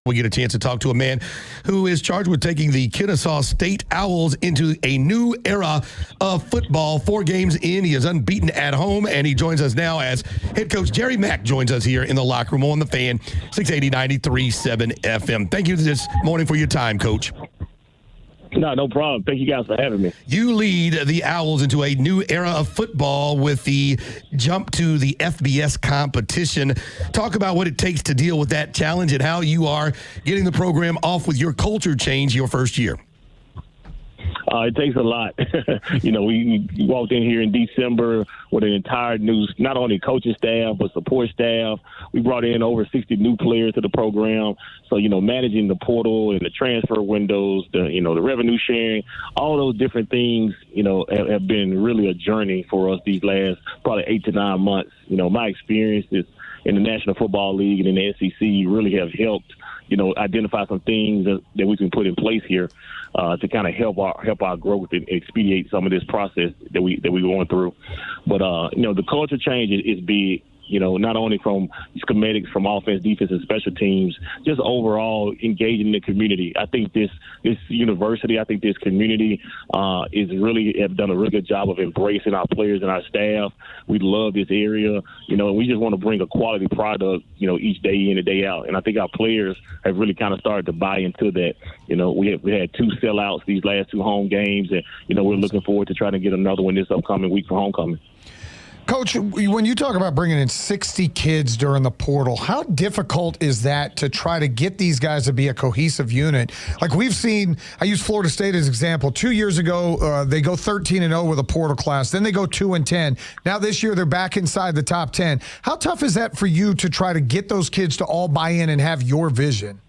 We get a chance to talk to a man who is charged with taking the Kennesaw State Owls into a new era of football. 4 games in, he is unbeaten at home, and he joins us now as head coach Jerry Mack joins us here in the locker room on the Fan, 680 93.7 FM. Thank you this morning for your time, Coach. No problem. Thank you guys for having me. You lead the Owls into a new era of football with the jump to the FBS competition. Talk about what it takes to deal with that challenge and how you are getting the program off with your culture change your first year. It takes a lot. We walked in here in December with an entire new, not only coaching staff, but support staff. We brought in over 60 new players to the program. So, managing the portal and the transfer windows, the revenue sharing, all those different things, have been really a journey for us these last probably 8 to 9 months. My experiences in the National Football League and in the SEC really have helped, identify some things that we can put in place here to kind of help our growth and expedite some of this process that we're going through. But the culture change is big. Not only from schematics, from offense, defense, and special teams, just overall engaging the community. I think this university, this community have done a really good job of embracing our players and our staff. We love this area, and we just want to bring a quality product, each day in and day out. And I think our players have really kind of started to buy into that. We had 2 sellouts these last 2 home games, and, we're looking forward to trying to get another one this upcoming week for homecoming. Coach, when you talk about bringing in 60 kids during the portal, how difficult is that to try to get these guys to be a cohesive unit? Like we've seen, I use Florida State as an example. 2 years ago, they go 13-0 with a portal class. Then they go 2-10. Now this year, they're back inside the top 10. How tough is that for you to try to get those kids to all buy in and have your vision?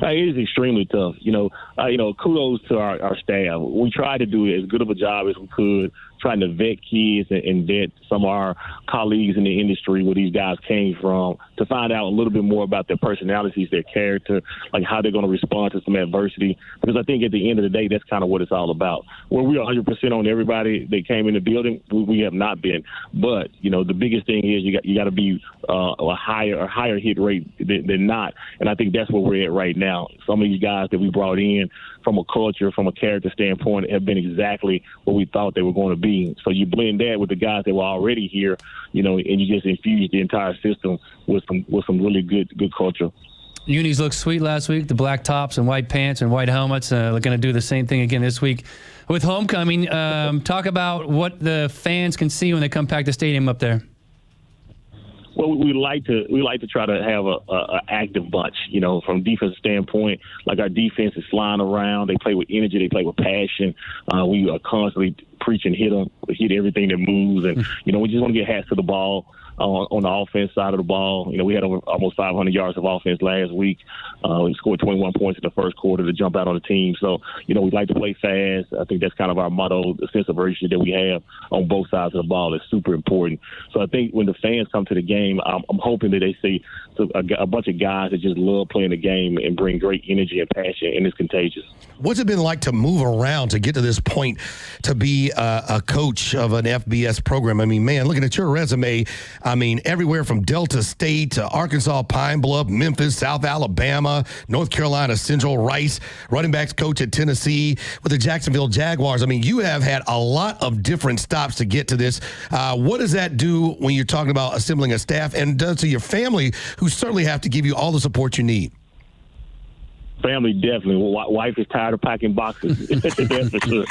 It is extremely tough. Kudos to our staff. We tried to do as good of a job as we could, trying to vet kids and vet some of our colleagues in the industry where these guys came from to find out a little bit more about their personalities, their character, like how they're going to respond to some adversity. Because I think at the end of the day, that's kind of what it's all about. Where we're 100% on everybody that came in the building, we have not been. But, the biggest thing is you got to be a higher hit rate than not. And I think that's where we're at right now. Some of these guys that we brought in from a culture, from a character standpoint, have been exactly what we thought they were going to be. So you blend that with the guys that were already here, and you just infuse the entire system with some really good culture. Unis looked sweet last week, the black tops and white pants and white helmets. They're going to do the same thing again this week with homecoming. Talk about what the fans can see when they come pack the stadium up there. Well, we like to try to have a active bunch, from defense standpoint. Like our defense is flying around. They play with energy. They play with passion. We are constantly preach and hit everything that moves. And, we just want to get hats to the ball on the offense side of the ball. We had almost 500 yards of offense last week. We scored 21 points in the first quarter to jump out on the team. So, we like to play fast. I think that's kind of our motto. The sense of urgency that we have on both sides of the ball is super important. So I think when the fans come to the game, I'm hoping that they see a bunch of guys that just love playing the game and bring great energy and passion, and it's contagious. What's it been like to move around to get to this point to be a coach of an FBS program? I mean, man, looking at your resume, everywhere from Delta State to Arkansas, Pine Bluff, Memphis, South Alabama, North Carolina, Central, Rice, running backs coach at Tennessee with the Jacksonville Jaguars. You have had a lot of different stops to get to this. What does that do when you're talking about assembling a staff, and does to your family, who certainly have to give you all the support you need? Family, definitely. Well, wife is tired of packing boxes. That's for sure.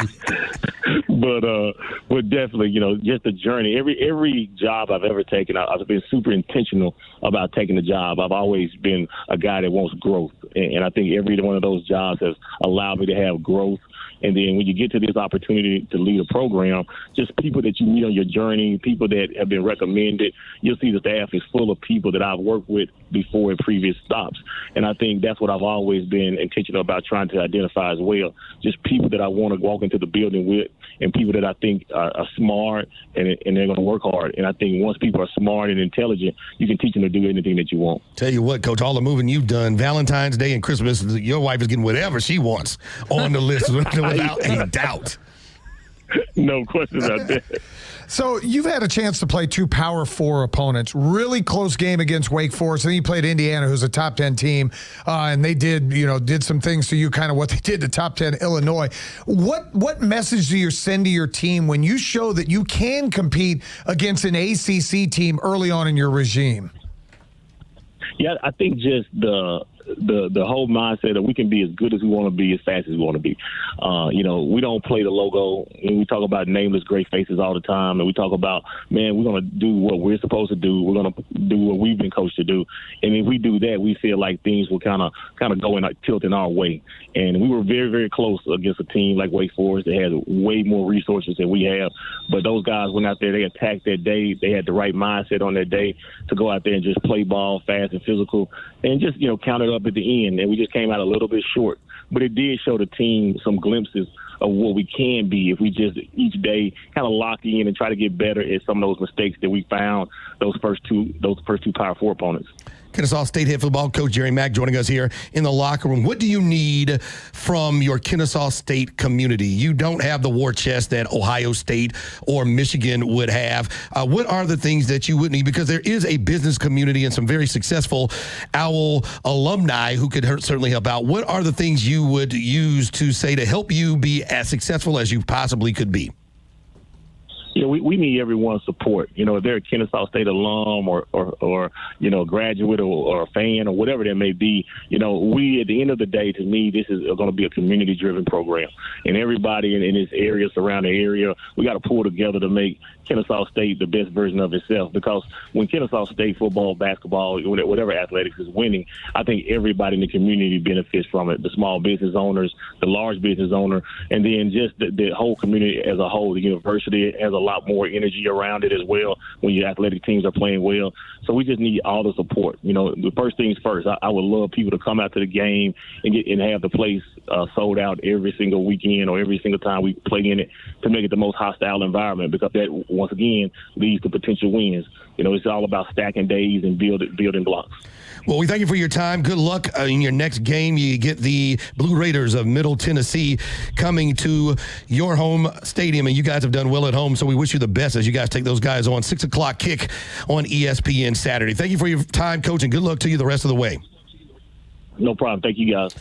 But definitely, just the journey. Every job I've ever taken, I've been super intentional about taking the job. I've always been a guy that wants growth. And I think every one of those jobs has allowed me to have growth. And then when you get to this opportunity to lead a program, just people that you meet on your journey, people that have been recommended, you'll see the staff is full of people that I've worked with before in previous stops. And I think that's what I've always been intentional about trying to identify as well. Just people that I want to walk into the building with, and people that I think are smart and they're going to work hard. And I think once people are smart and intelligent, you can teach them to do anything that you want. Tell you what, Coach, all the moving you've done, Valentine's Day and Christmas, your wife is getting whatever she wants on the list without any doubt. No question about that. So you've had a chance to play 2 Power 4 opponents. Really close game against Wake Forest. And then you played Indiana, who's a top 10 team. And they did some things to you, kind of what they did to top 10 Illinois. What message do you send to your team when you show that you can compete against an ACC team early on in your regime? Yeah, I think just the whole mindset that we can be as good as we want to be, as fast as we want to be. We don't play the logo. And we talk about nameless great faces all the time, and we talk about, man, we're going to do what we're supposed to do. We're going to do what we've been coached to do. And if we do that, we feel like things will kind of go in tilting our way. And we were very, very close against a team like Wake Forest. They had way more resources than we have. But those guys went out there, they attacked that day. They had the right mindset on that day to go out there and just play ball fast and physical and just, count it up at the end. And we just came out a little bit short. But it did show the team some glimpses of what we can be if we just each day kind of lock in and try to get better at some of those mistakes that we found those first two Power 4 opponents. Kennesaw State head football coach Jerry Mack joining us here in the locker room. What do you need from your Kennesaw State community? You don't have the war chest that Ohio State or Michigan would have. What are the things that you would need? Because there is a business community and some very successful OWL alumni who could certainly help out. What are the things you would use to say to help you be as successful as you possibly could be? We need everyone's support. If they're a Kennesaw State alum or graduate or a fan or whatever that may be, we, at the end of the day, to me, this is going to be a community-driven program. And everybody in this area, surrounding area, we got to pull together to make Kennesaw State the best version of itself. Because when Kennesaw State football, basketball, whatever athletics is winning, I think everybody in the community benefits from it. The small business owners, the large business owner, and then just the whole community as a whole. The university has a lot more energy around it as well when your athletic teams are playing well. So we just need all the support. The first things first, I would love people to come out to the game and have the place sold out every single weekend or every single time we play in it to make it the most hostile environment, because that, once again, leads to potential wins. It's all about stacking days and building blocks. Well, we thank you for your time. Good luck in your next game. You get the Blue Raiders of Middle Tennessee coming to your home stadium, and you guys have done well at home, so we wish you the best as you guys take those guys on. 6 o'clock kick on ESPN Saturday. Thank you for your time, Coach, and good luck to you the rest of the way. No problem. Thank you, guys.